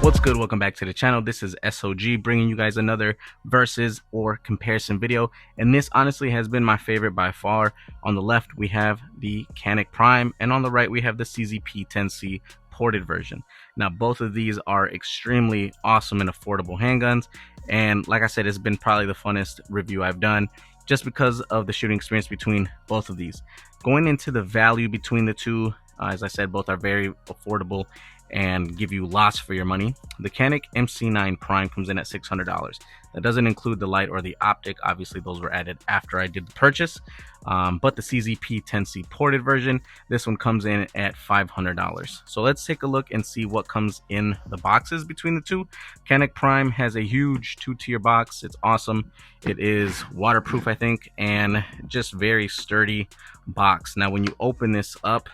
What's good? Welcome back to the channel. This is S.O.G bringing you guys another versus or comparison video, and this honestly has been my favorite by far. On the left we have the Canik Prime, and on the right we have the CZP10C ported version. Now both of these are extremely awesome and affordable handguns, and like I said, it's been probably the funnest review I've done just because of the shooting experience between both of these. Going into the value between the two, as I said, both are very affordable and give you lots for your money. The Canik MC9 Prime comes in at $600. That doesn't include the light or the optic. Obviously those were added after I did the purchase. But the CZP10C ported version, this one comes in at $500. So let's take a look and see what comes in the boxes between the two. Canik Prime has a huge 2-tier box. It's awesome. It is waterproof, I think, and just very sturdy box. Now when you open this up,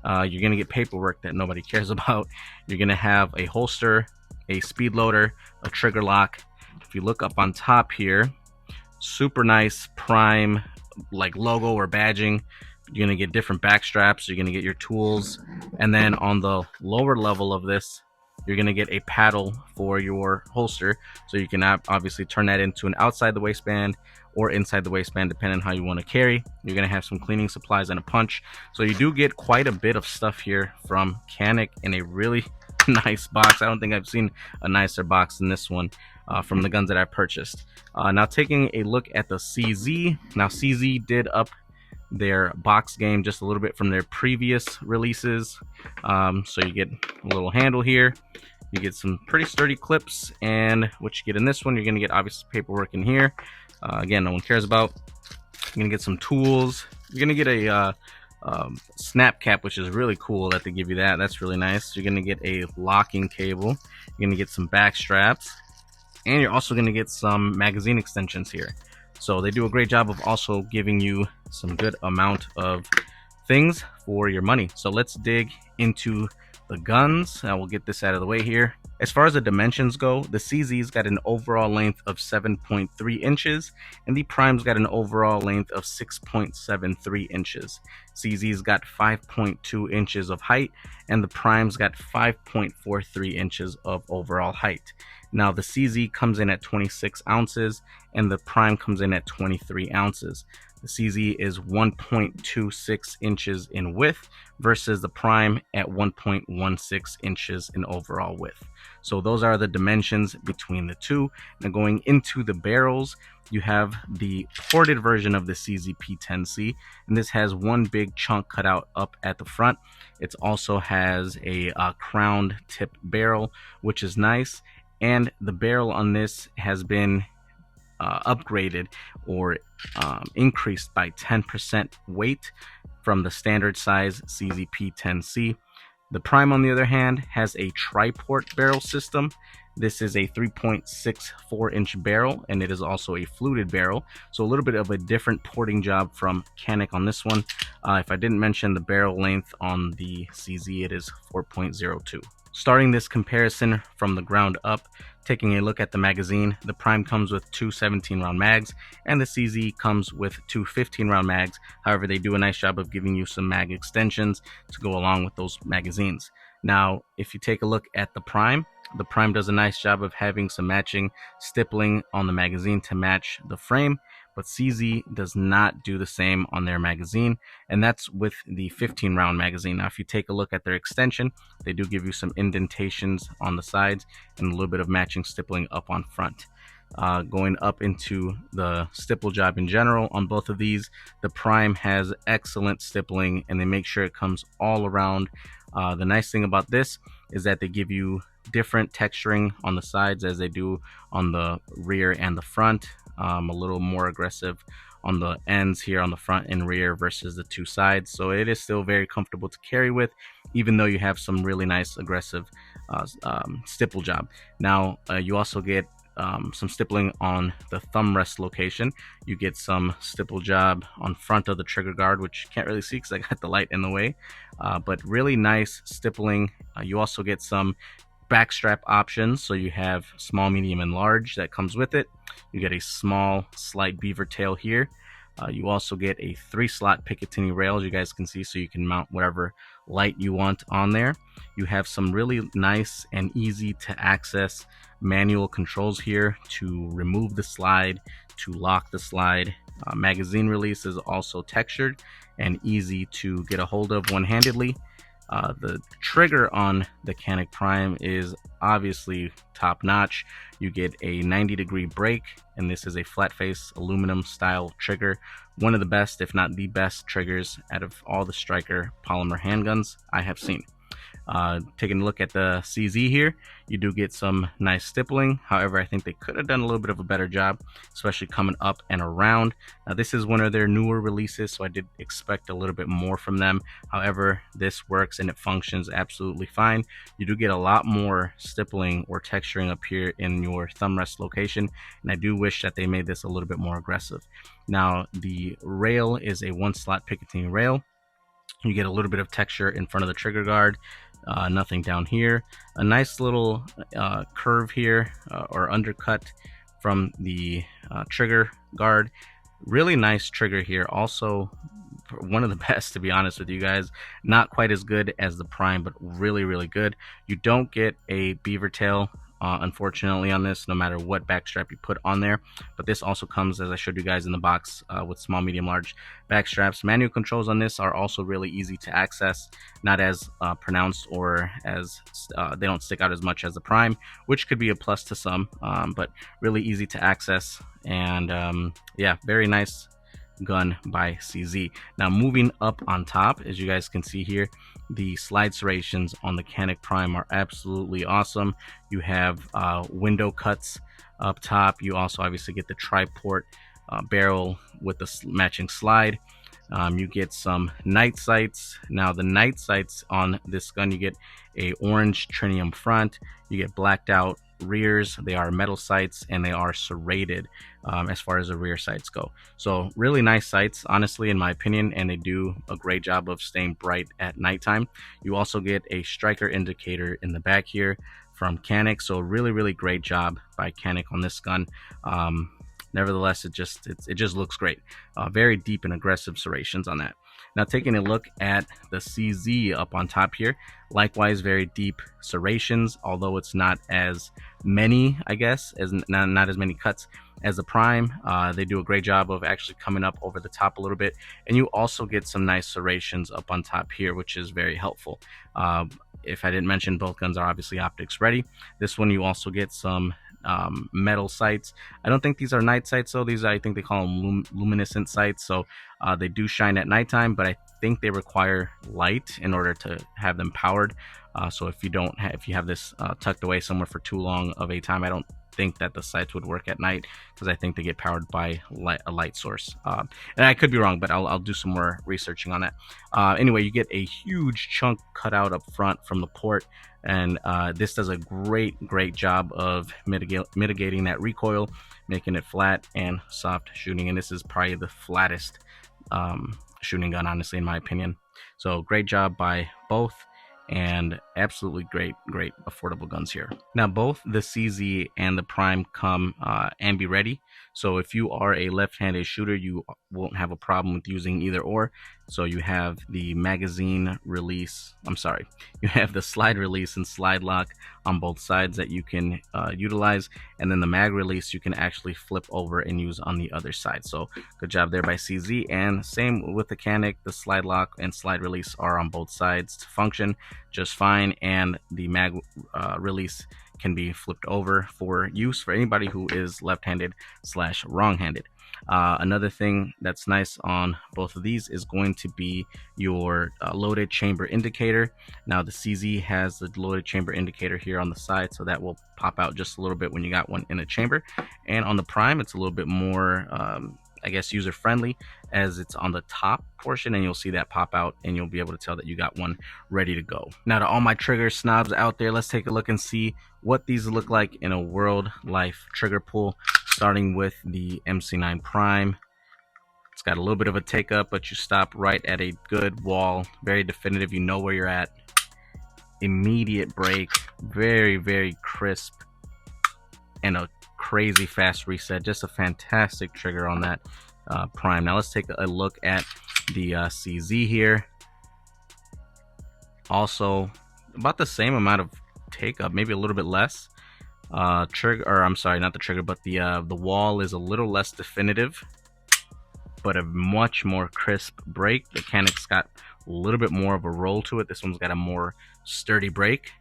you're going to get paperwork that nobody cares about. You're going to have a holster, a speed loader, a trigger lock. If you look up on top here, super nice Prime like logo or badging. You're going to get different back straps. You're going to get your tools. And then on the lower level of this, you're going to get a paddle for your holster. So you can obviously turn that into an outside the waistband or inside the waistband, depending on how you want to carry. You're going to have some cleaning supplies and a punch. So you do get quite a bit of stuff here from Canik in a really nice box. I don't think I've seen a nicer box than this one from the guns that I purchased. Now taking a look at the CZ. Now CZ did up their box game just a little bit from their previous releases. So you get a little handle here. You get some pretty sturdy clips, and what you get in this one, you're going to get obviously paperwork in here. Again, no one cares about. You're going to get some tools. You're going to get a snap cap, which is really cool that they give you that. That's really nice. You're going to get a locking cable. You're going to get some back straps, and you're also going to get some magazine extensions here. So they do a great job of also giving you some good amount of things for your money. So let's dig into the guns. I will get this out of the way here. As far as the dimensions go, the CZ's got an overall length of 7.3 inches, and the Prime's got an overall length of 6.73 inches. CZ's got 5.2 inches of height, and the Prime's got 5.43 inches of overall height. Now the CZ comes in at 26 ounces, and the Prime comes in at 23 ounces. The CZ is 1.26 inches in width versus the Prime at 1.16 inches in overall width. So those are the dimensions between the two. Now going into the barrels, you have the ported version of the CZP10C, and this has one big chunk cut out up at the front. It also has a crowned tip barrel, which is nice, and the barrel on this has been upgraded or increased by 10% weight from the standard size CZP10C. The Prime, on the other hand, has a tri-port barrel system. This is a 3.64 inch barrel, and it is also a fluted barrel, so a little bit of a different porting job from Canik on this one. If I didn't mention the barrel length on the CZ, it is 4.02. Starting this comparison from the ground up, taking a look at the magazine, the Prime comes with two 17-round mags, and the CZ comes with two 15-round mags. However, they do a nice job of giving you some mag extensions to go along with those magazines. Now, if you take a look at the Prime does a nice job of having some matching stippling on the magazine to match the frame, but CZ does not do the same on their magazine, and that's with the 15-round magazine. Now, if you take a look at their extension, they do give you some indentations on the sides and a little bit of matching stippling up on front. Going up into the stipple job in general on both of these, the Prime has excellent stippling, and they make sure it comes all around. The nice thing about this is that they give you different texturing on the sides as they do on the rear and the front. A little more aggressive on the ends here on the front and rear versus the two sides, so it is still very comfortable to carry with, even though you have some really nice aggressive stipple job. Now you also get some stippling on the thumb rest location. You get some stipple job on front of the trigger guard, which you can't really see because I got the light in the way, but really nice stippling. You also get some backstrap options, so you have small, medium, and large that comes with it. You get a small slight beaver tail here. You also get a 3-slot Picatinny rail, as you guys can see, so you can mount whatever light you want on there. You have some really nice and easy to access manual controls here to remove the slide, to lock the slide. Magazine release is also textured and easy to get a hold of one-handedly. The trigger on the Canik Prime is obviously top notch. You get a 90-degree break, and this is a flat face aluminum style trigger. One of the best, if not the best, triggers out of all the Striker polymer handguns I have seen. Taking a look at the CZ here, you do get some nice stippling. However, I think they could have done a little bit of a better job, especially coming up and around. Now, this is one of their newer releases, so I did expect a little bit more from them. However, this works and it functions absolutely fine. You do get a lot more stippling or texturing up here in your thumb rest location, and I do wish that they made this a little bit more aggressive. Now, the rail is a one-slot Picatinny rail. You get a little bit of texture in front of the trigger guard. Nothing down here. A nice little curve here or undercut from the trigger guard. Really nice trigger here. Also one of the best, to be honest with you guys. Not quite as good as the Prime, but really good. You don't get a beaver tail unfortunately on this, no matter what backstrap you put on there, but this also comes, as I showed you guys in the box, with small, medium, large backstraps. Manual controls on this are also really easy to access, not as pronounced, or as they don't stick out as much as the Prime, which could be a plus to some, but really easy to access. And yeah, very nice gun by CZ. Now, moving up on top, as you guys can see here, the slide serrations on the Canik Prime are absolutely awesome. You have window cuts up top. You also obviously get the tri-port barrel with the matching slide. You get some night sights. Now, the night sights on this gun, you get a orange trinium front, you get blacked out rears. They are metal sights and they are serrated as far as the rear sights go. So really nice sights, honestly, in my opinion, and they do a great job of staying bright at nighttime. You also get a striker indicator in the back here from Canik, so really great job by Canik on this gun. Nevertheless, it just looks great. Very deep and aggressive serrations on that. Now, taking a look at the CZ up on top here, likewise very deep serrations, although it's not as many, I guess, as not as many cuts as the Prime. They do a great job of actually coming up over the top a little bit, and you also get some nice serrations up on top here, which is very helpful. If I didn't mention, both guns are obviously optics ready. This one you also get some metal sights. I don't think these are night sights, though. These, I think they call them luminescent sights, so they do shine at nighttime, but I think they require light in order to have them powered. So if you have this tucked away somewhere for too long of a time, I don't think that the sights would work at night, because I think they get powered by a light source. And I could be wrong, but I'll do some more researching on that. Anyway, you get a huge chunk cut out up front from the port, and this does a great job of mitigating that recoil, making it flat and soft shooting. And this is probably the flattest shooting gun, honestly, in my opinion. So great job by both, and absolutely great affordable guns here. Now, both the CZ and the Prime come Ambi ready, so if you are a left-handed shooter, you won't have a problem with using either or. So you have the magazine release, you have the slide release and slide lock on both sides that you can utilize, and then the mag release you can actually flip over and use on the other side. So good job there by CZ. And same with the Canik, the slide lock and slide release are on both sides to function just fine, and the mag release can be flipped over for use for anybody who is left-handed / wrong-handed. Another thing that's nice on both of these is going to be your loaded chamber indicator. Now, the CZ has the loaded chamber indicator here on the side, so that will pop out just a little bit when you got one in a chamber. And on the Prime, it's a little bit more I guess user friendly, as it's on the top portion, and you'll see that pop out and you'll be able to tell that you got one ready to go. Now, to all my trigger snobs out there, let's take a look and see what these look like in a world life trigger pull, starting with the MC9 Prime. It's got a little bit of a take up, but you stop right at a good wall, very definitive, you know where you're at. Immediate break, very crisp, and a crazy fast reset. Just a fantastic trigger on that Prime. Now let's take a look at the CZ here. Also, about the same amount of take up, maybe a little bit less. Trigger, or I'm sorry, not the trigger, but the wall is a little less definitive, but a much more crisp break. The Canik's got a little bit more of a roll to it. This one's got a more sturdy break.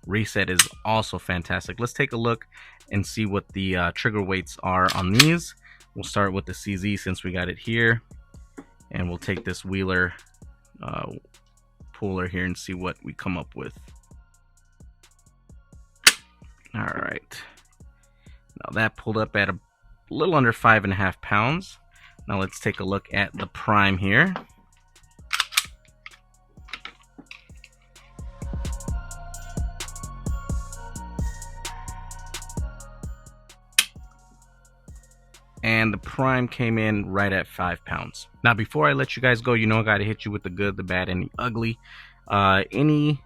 Reset is also fantastic. Let's take a look and see what the trigger weights are on these. We'll start with the CZ since we got it here, and we'll take this Wheeler puller here and see what we come up with. All right, now that pulled up at a little under 5.5 pounds. Now let's take a look at the Prime here. And the Prime came in right at 5 pounds. Now, before I let you guys go, you know I gotta hit you with the good, the bad, and the ugly. Any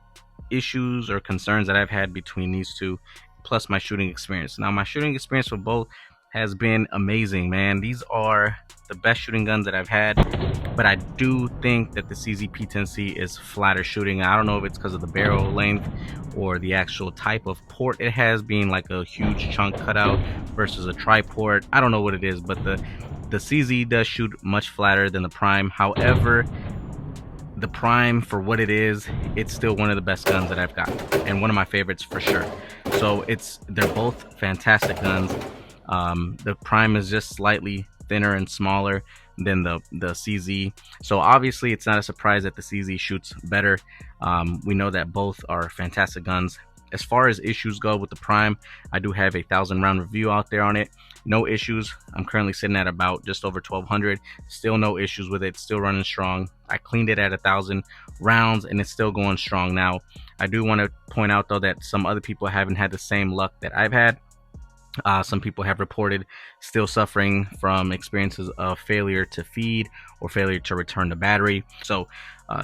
issues or concerns that I've had between these two, plus my shooting experience. Now, my shooting experience with both has been amazing, man. These are the best shooting guns that I've had, but I do think that the CZP10C is flatter shooting. I don't know if it's because of the barrel length or the actual type of port it has, being like a huge chunk cutout versus a tri-port. I don't know what it is, but the CZ does shoot much flatter than the Prime. However, the Prime, for what it is, it's still one of the best guns that I've got, and one of my favorites for sure. So they're both fantastic guns. The Prime is just slightly thinner and smaller than the CZ, so obviously it's not a surprise that the CZ shoots better. We know that both are fantastic guns. As far as issues go with the Prime, I do have a 1,000 round review out there on it. No issues. I'm currently sitting at about just over 1,200. Still no issues with it. Still running strong. I cleaned it at 1,000 rounds and it's still going strong. Now, I do want to point out though that some other people haven't had the same luck that I've had. Some people have reported still suffering from experiences of failure to feed or failure to return the battery. So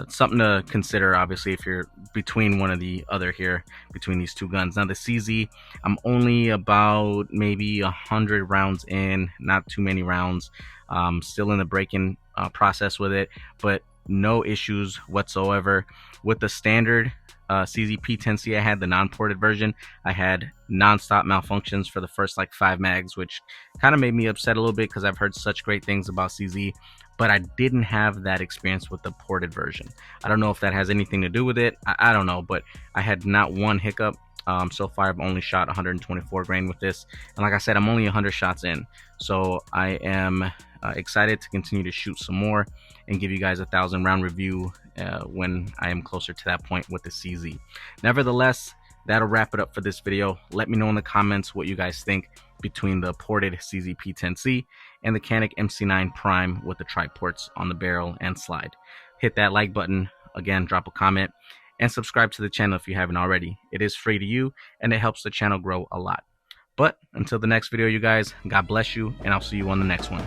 something to consider, obviously, if you're between one or the other here, between these two guns. Now the CZ, I'm only about maybe 100 rounds in, not too many rounds. Still in the break-in process with it, but no issues whatsoever. With the standard CZP10C, I had the non-ported version. I had non-stop malfunctions for the first like 5 mags, which kind of made me upset a little bit because I've heard such great things about CZ, but I didn't have that experience with the ported version. I don't know if that has anything to do with it. I don't know, but I had not one hiccup. So far I've only shot 124 grain with this, and like I said, I'm only 100 shots in, so I am excited to continue to shoot some more and give you guys a 1,000 round review when I am closer to that point with the CZ. Nevertheless, that'll wrap it up for this video. Let me know in the comments what you guys think between the ported CZP10C and the Canik MC9 Prime with the tri-ports on the barrel and slide. Hit that like button, again, drop a comment, and subscribe to the channel if you haven't already. It is free to you, and it helps the channel grow a lot. But until the next video, you guys, God bless you, and I'll see you on the next one.